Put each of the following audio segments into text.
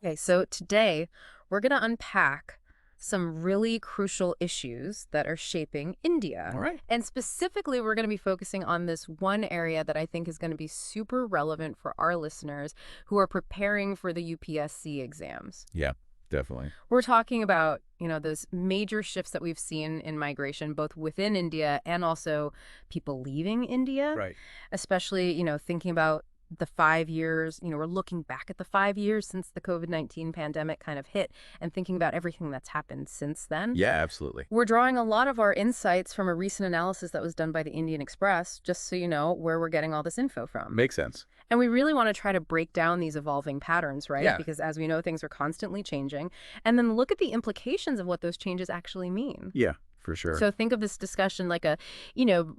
Okay, so today we're going to unpack some really crucial issues that are shaping India. All right. And specifically, we're going to be focusing on this one area that I think is going to be super relevant for our listeners who are preparing for the UPSC exams. Yeah, definitely. We're talking about, those major shifts that we've seen in migration, both within India and also people leaving India. Right. Especially, thinking about the 5 years, we're looking back at the 5 years since the COVID-19 pandemic kind of hit and thinking about everything that's happened since then. Yeah, absolutely. We're drawing a lot of our insights from a recent analysis that was done by the Indian Express, just so you know where we're getting all this info from. Makes sense. And we really want to try to break down these evolving patterns, right? Yeah. Because as we know, things are constantly changing. And then look at the implications of what those changes actually mean. Yeah, for sure. So think of this discussion like a,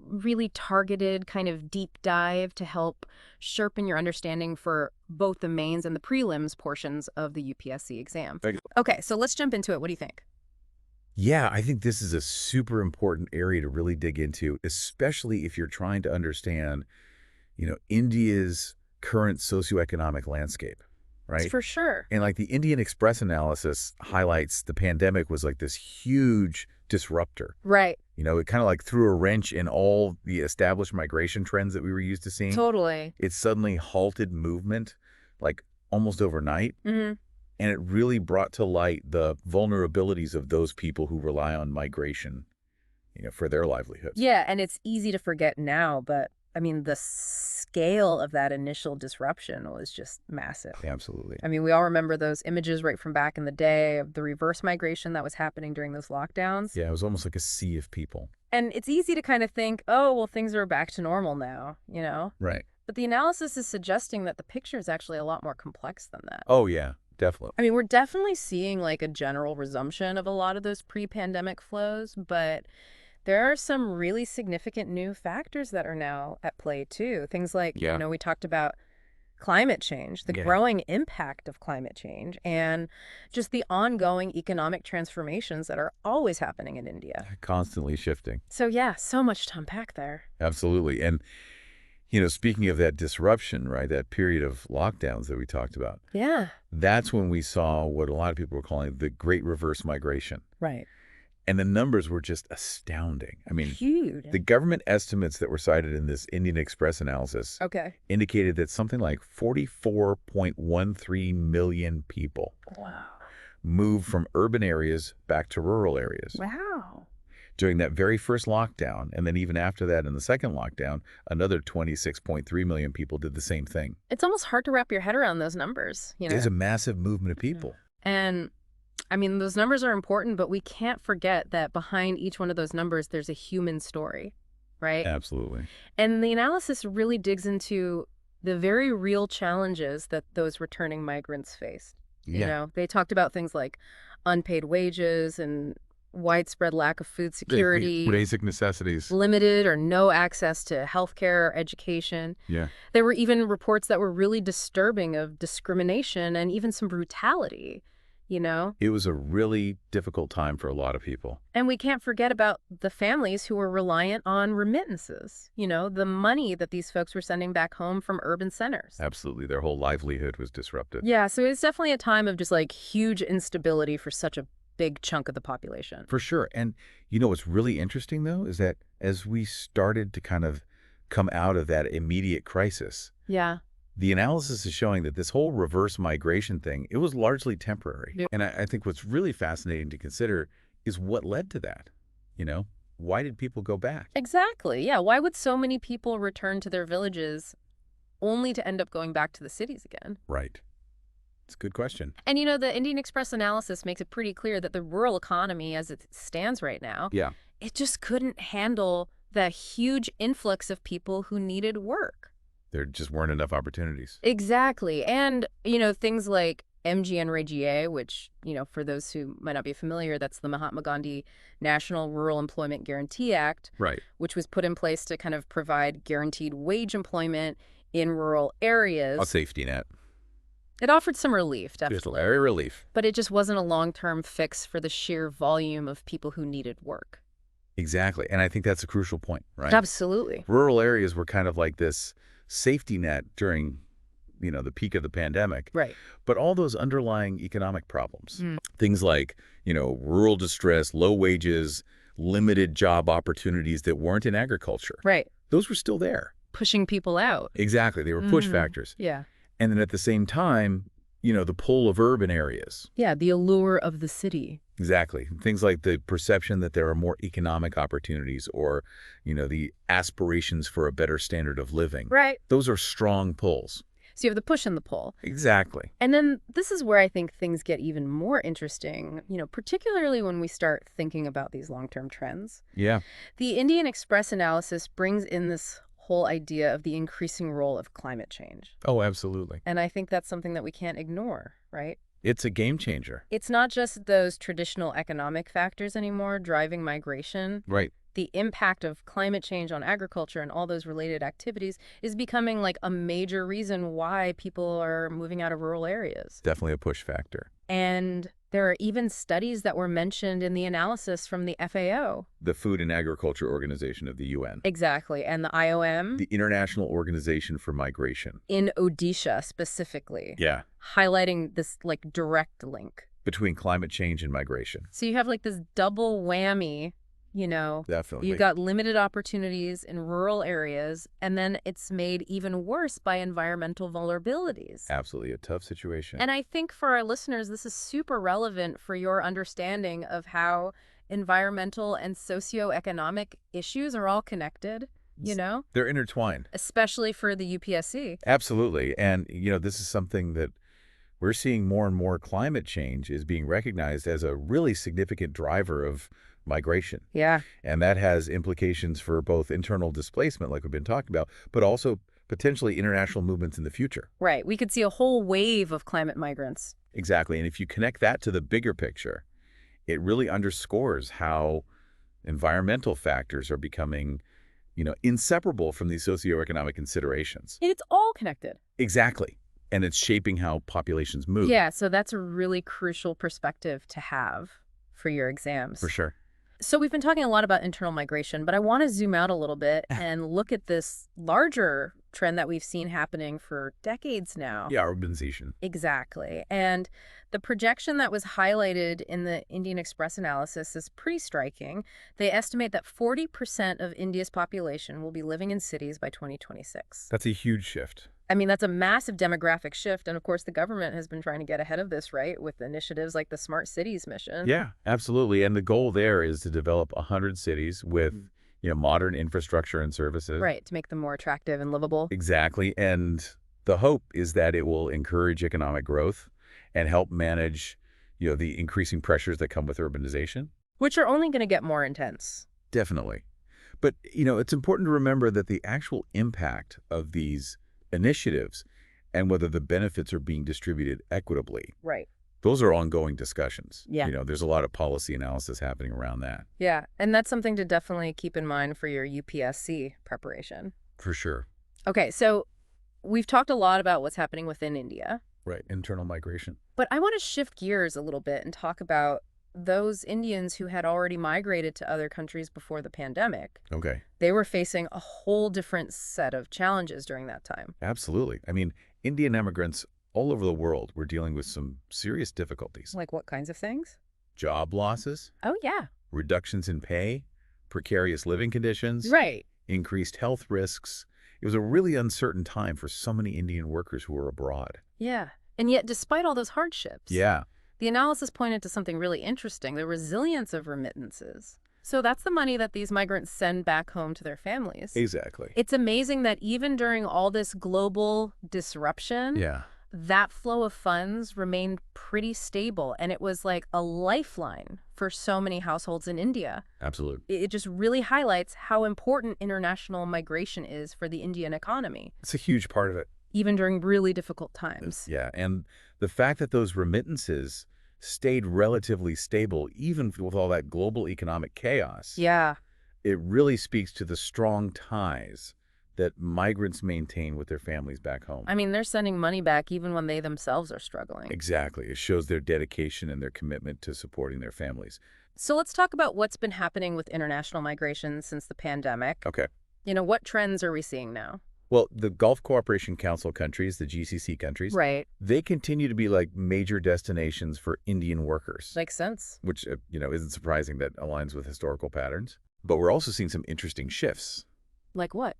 really targeted kind of deep dive to help sharpen your understanding for both the mains and the prelims portions of the UPSC exam. Okay, so let's jump into it. What do you think? Yeah, I think this is a super important area to really dig into, especially if you're trying to understand, India's current socioeconomic landscape, right? For sure. And like the Indian Express analysis highlights, the pandemic was like this huge disruptor. Right. It kind of like threw a wrench in all the established migration trends that we were used to seeing. Totally. It suddenly halted movement like almost overnight. Mm-hmm. And it really brought to light the vulnerabilities of those people who rely on migration, for their livelihoods. Yeah, and it's easy to forget now, but I mean, the scale of that initial disruption was just massive. Absolutely. I mean, we all remember those images right from back in the day of the reverse migration that was happening during those lockdowns. Yeah, it was almost like a sea of people. And it's easy to kind of think, oh, well, things are back to normal now, Right. But the analysis is suggesting that the picture is actually a lot more complex than that. Oh, yeah, definitely. I mean, we're definitely seeing like a general resumption of a lot of those pre-pandemic flows, but there are some really significant new factors that are now at play, too. Things like, we talked about climate change, the growing impact of climate change, and just the ongoing economic transformations that are always happening in India. Constantly shifting. So, yeah, so much to unpack there. Absolutely. And, speaking of that disruption, right, that period of lockdowns that we talked about. Yeah. That's when we saw what a lot of people were calling the Great Reverse Migration. Right. And the numbers were just astounding. I mean, huge. The government estimates that were cited in this Indian Express analysis indicated that something like 44.13 million people moved from urban areas back to rural areas. Wow. During that very first lockdown, and then even after that in the second lockdown, another 26.3 million people did the same thing. It's almost hard to wrap your head around those numbers. There's a massive movement of people. And I mean, those numbers are important, but we can't forget that behind each one of those numbers, there's a human story, right? Absolutely. And the analysis really digs into the very real challenges that those returning migrants faced. They talked about things like unpaid wages and widespread lack of food security. Basic necessities. Limited or no access to healthcare or education. Yeah. There were even reports that were really disturbing of discrimination and even some brutality. It was a really difficult time for a lot of people. And we can't forget about the families who were reliant on remittances, the money that these folks were sending back home from urban centers. Absolutely. Their whole livelihood was disrupted. Yeah, so it's definitely a time of just like huge instability for such a big chunk of the population. For sure. And what's really interesting, though, is that as we started to kind of come out of that immediate crisis, the analysis is showing that this whole reverse migration thing, it was largely temporary. Yep. And I think what's really fascinating to consider is what led to that. Why did people go back? Exactly. Yeah. Why would so many people return to their villages only to end up going back to the cities again? Right. It's a good question. And, the Indian Express analysis makes it pretty clear that the rural economy as it stands right now, it just couldn't handle the huge influx of people who needed work. There just weren't enough opportunities. Exactly. And, things like MGNREGA, which, for those who might not be familiar, that's the Mahatma Gandhi National Rural Employment Guarantee Act, right, which was put in place to kind of provide guaranteed wage employment in rural areas. A safety net. It offered some relief, definitely. Just area relief. But it just wasn't a long-term fix for the sheer volume of people who needed work. Exactly. And I think that's a crucial point, right? Absolutely. Rural areas were kind of like this safety net during the peak of the pandemic. Right. But all those underlying economic problems, things like, rural distress, low wages, limited job opportunities that weren't in agriculture. Right. Those were still there. Pushing people out. Exactly. They were push factors. Yeah. And then at the same time, the pull of urban areas. Yeah, the allure of the city. Exactly. Things like the perception that there are more economic opportunities or, the aspirations for a better standard of living. Right. Those are strong pulls. So you have the push and the pull. Exactly. And then this is where I think things get even more interesting, particularly when we start thinking about these long-term trends. Yeah. The Indian Express analysis brings in this whole idea of the increasing role of climate change. Oh, absolutely. And I think that's something that we can't ignore, right? It's a game changer. It's not just those traditional economic factors anymore driving migration. Right. The impact of climate change on agriculture and all those related activities is becoming like a major reason why people are moving out of rural areas. Definitely a push factor. And there are even studies that were mentioned in the analysis from the FAO. The Food and Agriculture Organization of the UN. Exactly. And the IOM. The International Organization for Migration. In Odisha specifically. Yeah. Highlighting this direct link. Between climate change and migration. So you have this double whammy. Definitely. You've got limited opportunities in rural areas, and then it's made even worse by environmental vulnerabilities. Absolutely. A tough situation. And I think for our listeners, this is super relevant for your understanding of how environmental and socioeconomic issues are all connected, They're intertwined. Especially for the UPSC. Absolutely. And, this is something that we're seeing more and more. Climate change is being recognized as a really significant driver of migration. Yeah. And that has implications for both internal displacement, like we've been talking about, but also potentially international movements in the future. Right. We could see a whole wave of climate migrants. Exactly. And if you connect that to the bigger picture, it really underscores how environmental factors are becoming, inseparable from these socioeconomic considerations. It's all connected. Exactly. And it's shaping how populations move. Yeah. So that's a really crucial perspective to have for your exams. For sure. So we've been talking a lot about internal migration, but I want to zoom out a little bit and look at this larger trend that we've seen happening for decades now. Yeah, urbanization. Exactly. And the projection that was highlighted in the Indian Express analysis is pretty striking. They estimate that 40% of India's population will be living in cities by 2026. That's a huge shift. I mean, that's a massive demographic shift. And of course, the government has been trying to get ahead of this, right, with initiatives like the Smart Cities mission. Yeah, absolutely. And the goal there is to develop 100 cities with, modern infrastructure and services. Right, to make them more attractive and livable. Exactly. And the hope is that it will encourage economic growth and help manage, the increasing pressures that come with urbanization. Which are only going to get more intense. Definitely. But, it's important to remember that the actual impact of these initiatives and whether the benefits are being distributed equitably. Right. Those are ongoing discussions. Yeah. There's a lot of policy analysis happening around that. Yeah. And that's something to definitely keep in mind for your UPSC preparation. For sure. Okay. So we've talked a lot about what's happening within India. Right. Internal migration. But I want to shift gears a little bit and talk about those Indians who had already migrated to other countries before the pandemic. Okay. They were facing a whole different set of challenges during that time. Absolutely. I mean, Indian immigrants all over the world were dealing with some serious difficulties. Like what kinds of things? Job losses. Oh, yeah. Reductions in pay, precarious living conditions. Right. Increased health risks. It was a really uncertain time for so many Indian workers who were abroad. Yeah. And yet, despite all those hardships, the analysis pointed to something really interesting, the resilience of remittances. So that's the money that these migrants send back home to their families. Exactly. It's amazing that even during all this global disruption, that flow of funds remained pretty stable. And it was like a lifeline for so many households in India. Absolutely. It just really highlights how important international migration is for the Indian economy. It's a huge part of it. Even during really difficult times. Yeah, and the fact that those remittances stayed relatively stable, even with all that global economic chaos, it really speaks to the strong ties that migrants maintain with their families back home. I mean, they're sending money back even when they themselves are struggling. Exactly. It shows their dedication and their commitment to supporting their families. So let's talk about what's been happening with international migration since the pandemic. Okay. What trends are we seeing now? Well, the Gulf Cooperation Council countries, the GCC countries, right, they continue to be like major destinations for Indian workers. makes sense. Which, isn't surprising. That aligns with historical patterns. But we're also seeing some interesting shifts. Like what?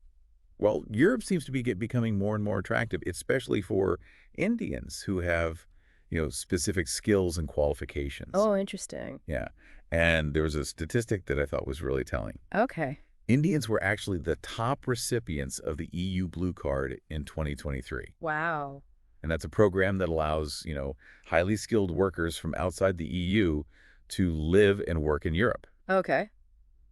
Well, Europe seems to be becoming more and more attractive, especially for Indians who have, specific skills and qualifications. Oh, interesting. Yeah. And there was a statistic that I thought was really telling. Okay. Indians were actually the top recipients of the EU Blue Card in 2023. Wow. And that's a program that allows, highly skilled workers from outside the EU to live and work in Europe. Okay.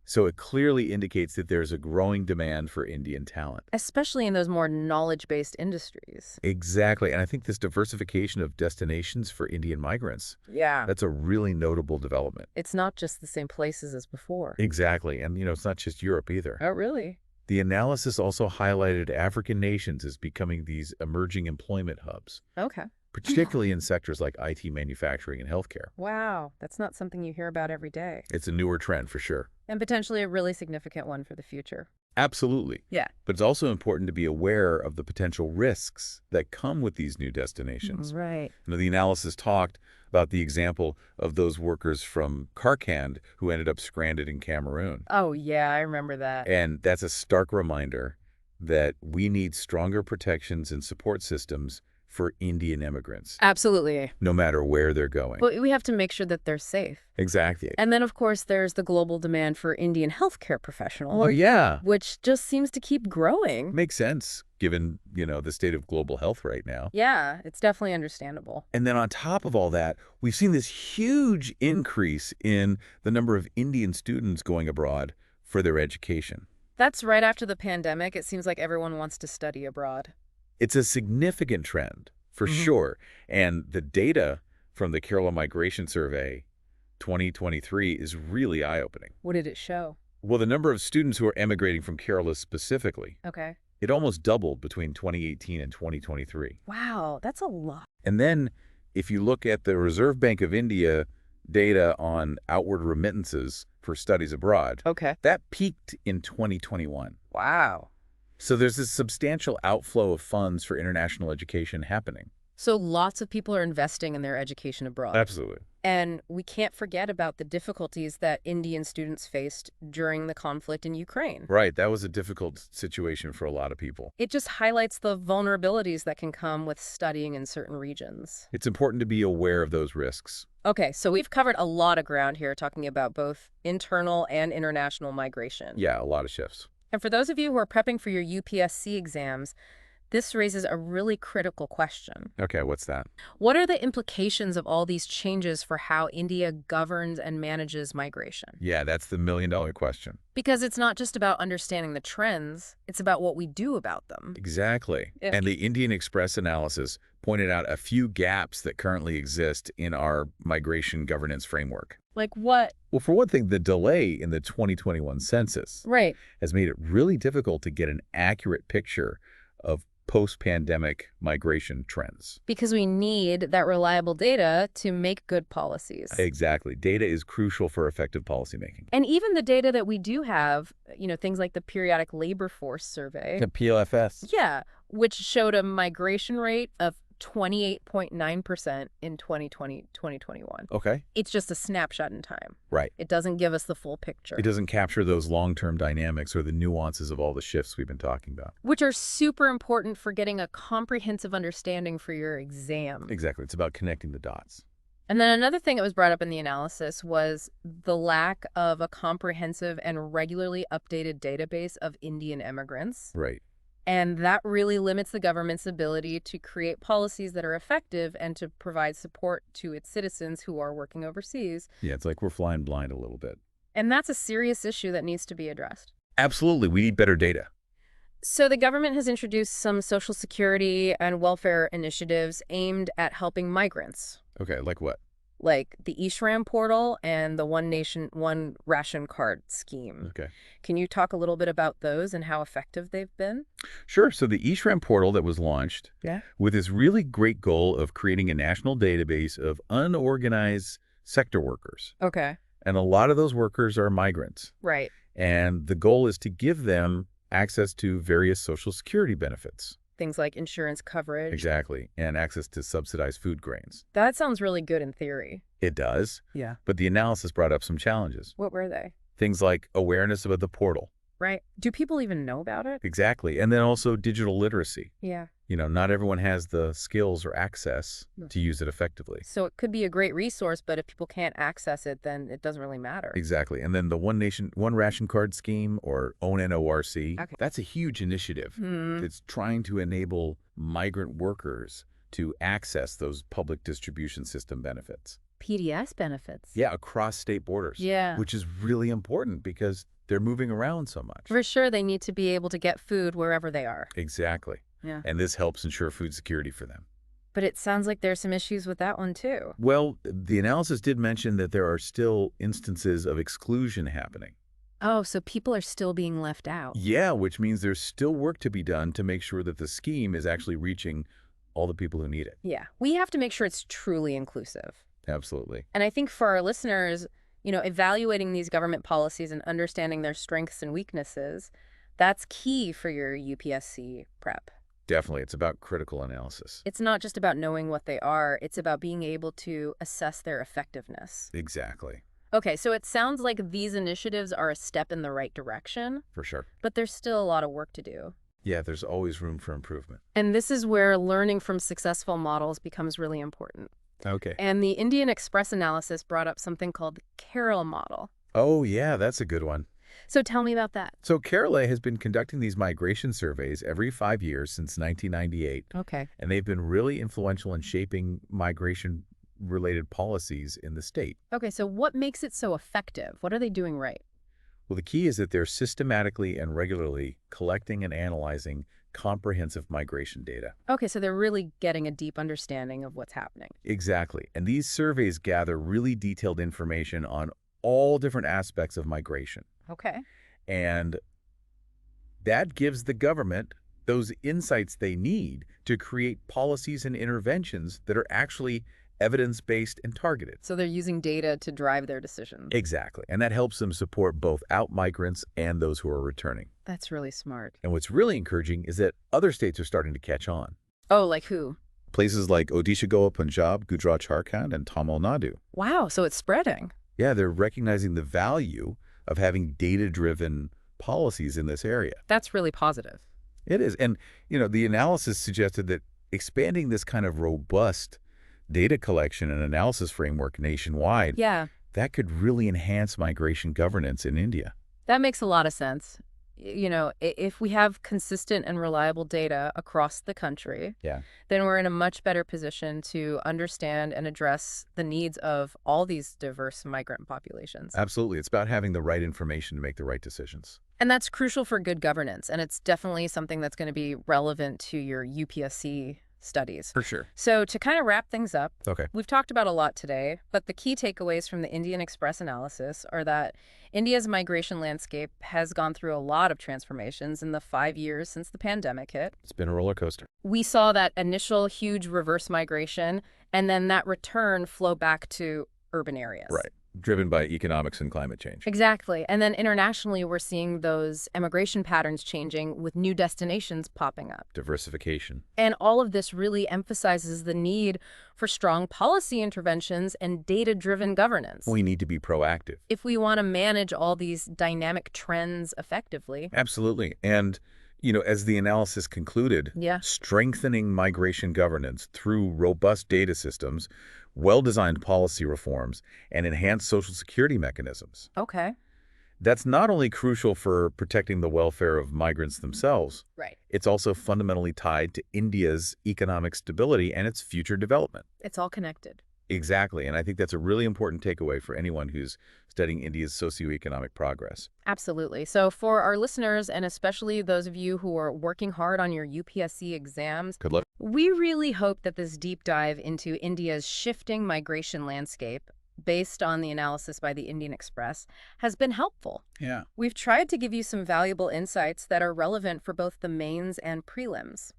So it clearly indicates that there's a growing demand for Indian talent. Especially in those more knowledge-based industries. Exactly. And I think this diversification of destinations for Indian migrants, Yeah. that's a really notable development. It's not just the same places as before. Exactly. And, it's not just Europe either. Oh, really? The analysis also highlighted African nations as becoming these emerging employment hubs. Okay. Particularly in sectors like IT manufacturing and healthcare. Wow. That's not something you hear about every day. It's a newer trend for sure. And potentially a really significant one for the future. Absolutely. Yeah. But it's also important to be aware of the potential risks that come with these new destinations. Right. The analysis talked about the example of those workers from Karkand who ended up stranded in Cameroon. Oh, yeah, I remember that. And that's a stark reminder that we need stronger protections and support systems for Indian immigrants. Absolutely. No matter where they're going. But we have to make sure that they're safe. Exactly. And then, of course, there's the global demand for Indian healthcare professionals. Oh, yeah. Which just seems to keep growing. Makes sense, given, the state of global health right now. Yeah, it's definitely understandable. And then on top of all that, we've seen this huge increase in the number of Indian students going abroad for their education. That's right after the pandemic. It seems like everyone wants to study abroad. It's a significant trend, for sure. And the data from the Kerala Migration Survey 2023 is really eye-opening. What did it show? Well, the number of students who are emigrating from Kerala specifically, Okay. it almost doubled between 2018 and 2023. Wow, that's a lot. And then if you look at the Reserve Bank of India data on outward remittances for studies abroad, Okay. that peaked in 2021. Wow. So there's this substantial outflow of funds for international education happening. So lots of people are investing in their education abroad. Absolutely. And we can't forget about the difficulties that Indian students faced during the conflict in Ukraine. Right. That was a difficult situation for a lot of people. It just highlights the vulnerabilities that can come with studying in certain regions. It's important to be aware of those risks. Okay, so we've covered a lot of ground here talking about both internal and international migration. Yeah, a lot of shifts. And for those of you who are prepping for your UPSC exams, this raises a really critical question. Okay, what's that? What are the implications of all these changes for how India governs and manages migration? Yeah, that's the million-dollar question. Because it's not just about understanding the trends, it's about what we do about them. Exactly. And the Indian Express analysis pointed out a few gaps that currently exist in our migration governance framework. Like what? Well, for one thing, the delay in the 2021 census has made it really difficult to get an accurate picture of post-pandemic migration trends. Because we need that reliable data to make good policies. Exactly. Data is crucial for effective policymaking. And even the data that we do have, things like the Periodic Labor Force Survey. The PLFS. Yeah, which showed a migration rate of 28.9% in 2020-2021. Okay. It's just a snapshot in time. Right. It doesn't give us the full picture. It doesn't capture those long-term dynamics or the nuances of all the shifts we've been talking about. Which are super important for getting a comprehensive understanding for your exam. Exactly. It's about connecting the dots. And then another thing that was brought up in the analysis was the lack of a comprehensive and regularly updated database of Indian immigrants. Right. And that really limits the government's ability to create policies that are effective and to provide support to its citizens who are working overseas. Yeah, it's like we're flying blind a little bit. And that's a serious issue that needs to be addressed. Absolutely. We need better data. So the government has introduced some social security and welfare initiatives aimed at helping migrants. Okay, like what? Like the eShram portal and the One Nation, One Ration Card scheme. Okay. Can you talk a little bit about those and how effective they've been? Sure. So the eShram portal that was launched with this really great goal of creating a national database of unorganized sector workers. Okay. And a lot of those workers are migrants. Right. And the goal is to give them access to various Social Security benefits. Things like insurance coverage. Exactly, and access to subsidized food grains. That sounds really good in theory. It does. Yeah. But the analysis brought up some challenges. What were they? Things like awareness about the portal. Right. Do people even know about it? Exactly. And then also digital literacy. Yeah. Not everyone has the skills or access to use it effectively. So it could be a great resource, but if people can't access it, then it doesn't really matter. Exactly. And then the One Nation, One Ration Card scheme, or ONNORC, Okay. that's a huge initiative. It's trying to enable migrant workers to access those public distribution system benefits. PDS benefits? Yeah, across state borders. Yeah. Which is really important because they're moving around so much. For sure, they need to be able to get food wherever they are. Exactly. Yeah. And this helps ensure food security for them. But it sounds like there's some issues with that one, too. Well, the analysis did mention that there are still instances of exclusion happening. Oh, so people are still being left out. Yeah, which means there's still work to be done to make sure that the scheme is actually reaching all the people who need it. Yeah. We have to make sure it's truly inclusive. Absolutely. And I think for our listeners, evaluating these government policies and understanding their strengths and weaknesses, that's key for your UPSC prep. Definitely. It's about critical analysis. It's not just about knowing what they are. It's about being able to assess their effectiveness. Exactly. Okay, so it sounds like these initiatives are a step in the right direction. For sure. But there's still a lot of work to do. Yeah, there's always room for improvement. And this is where learning from successful models becomes really important. Okay. And the Indian Express analysis brought up something called the Kerala model. Oh, yeah, that's a good one. So tell me about that. So Kerala has been conducting these migration surveys every 5 years since 1998. Okay. And they've been really influential in shaping migration-related policies in the state. Okay, so what makes it so effective? What are they doing right? Well, the key is that they're systematically and regularly collecting and analyzing comprehensive migration data. Okay, so they're really getting a deep understanding of what's happening. Exactly. And these surveys gather really detailed information on all different aspects of migration. Okay. And that gives the government those insights they need to create policies and interventions that are actually evidence-based and targeted. So they're using data to drive their decisions. Exactly. And that helps them support both out migrants and those who are returning. That's really smart. And what's really encouraging is that other states are starting to catch on. Oh, like who? Places like Odisha, Goa, Punjab, Gujarat, Jharkhand, and Tamil Nadu. Wow, so it's spreading. Yeah, they're recognizing the value of having data-driven policies in this area. That's really positive. It is. And, the analysis suggested that expanding this kind of robust data collection and analysis framework nationwide, that could really enhance migration governance in India. That makes a lot of sense. If we have consistent and reliable data across the country, then we're in a much better position to understand and address the needs of all these diverse migrant populations. Absolutely. It's about having the right information to make the right decisions. And that's crucial for good governance, and it's definitely something that's going to be relevant to your UPSC studies. For sure. So to kind of wrap things up, Okay. We've talked about a lot today, but the key takeaways from the Indian Express analysis are that India's migration landscape has gone through a lot of transformations in the 5 years since the pandemic hit. It's been a roller coaster. We saw that initial huge reverse migration, and then that return flow back to urban areas. Right. Driven by economics and climate change. Exactly. And then internationally, we're seeing those emigration patterns changing with new destinations popping up. Diversification. And all of this really emphasizes the need for strong policy interventions and data-driven governance. We need to be proactive. If we want to manage all these dynamic trends effectively. Absolutely. And, as the analysis concluded, strengthening migration governance through robust data systems, well-designed policy reforms, and enhanced Social Security mechanisms. Okay. That's not only crucial for protecting the welfare of migrants themselves, right. It's also fundamentally tied to India's economic stability and its future development. It's all connected. Exactly. And I think that's a really important takeaway for anyone who's studying India's socioeconomic progress. Absolutely. So for our listeners, and especially those of you who are working hard on your UPSC exams, good luck. We really hope that this deep dive into India's shifting migration landscape, based on the analysis by the Indian Express, has been helpful. Yeah. We've tried to give you some valuable insights that are relevant for both the mains and prelims.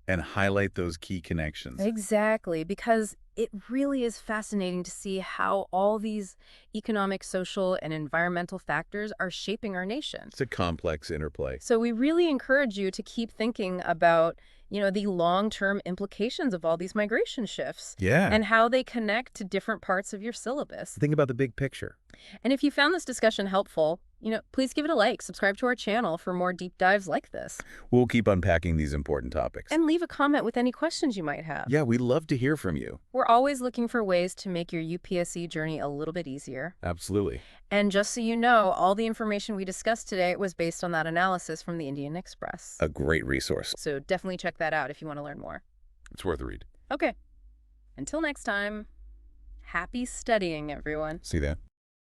And highlight those key connections. Exactly, because it really is fascinating to see how all these economic, social, and environmental factors are shaping our nation. It's a complex interplay. So we really encourage you to keep thinking about, the long-term implications of all these migration shifts. Yeah. And how they connect to different parts of your syllabus. Think about the big picture. And if you found this discussion helpful, please give it a like, subscribe to our channel for more deep dives like this. We'll keep unpacking these important topics. And leave a comment with any questions you might have. Yeah, we'd love to hear from you. We're always looking for ways to make your UPSC journey a little bit easier. Absolutely. And just so you know, all the information we discussed today was based on that analysis from the Indian Express. A great resource. So definitely check that out if you want to learn more. It's worth a read. Okay. Until next time, happy studying, everyone. See that?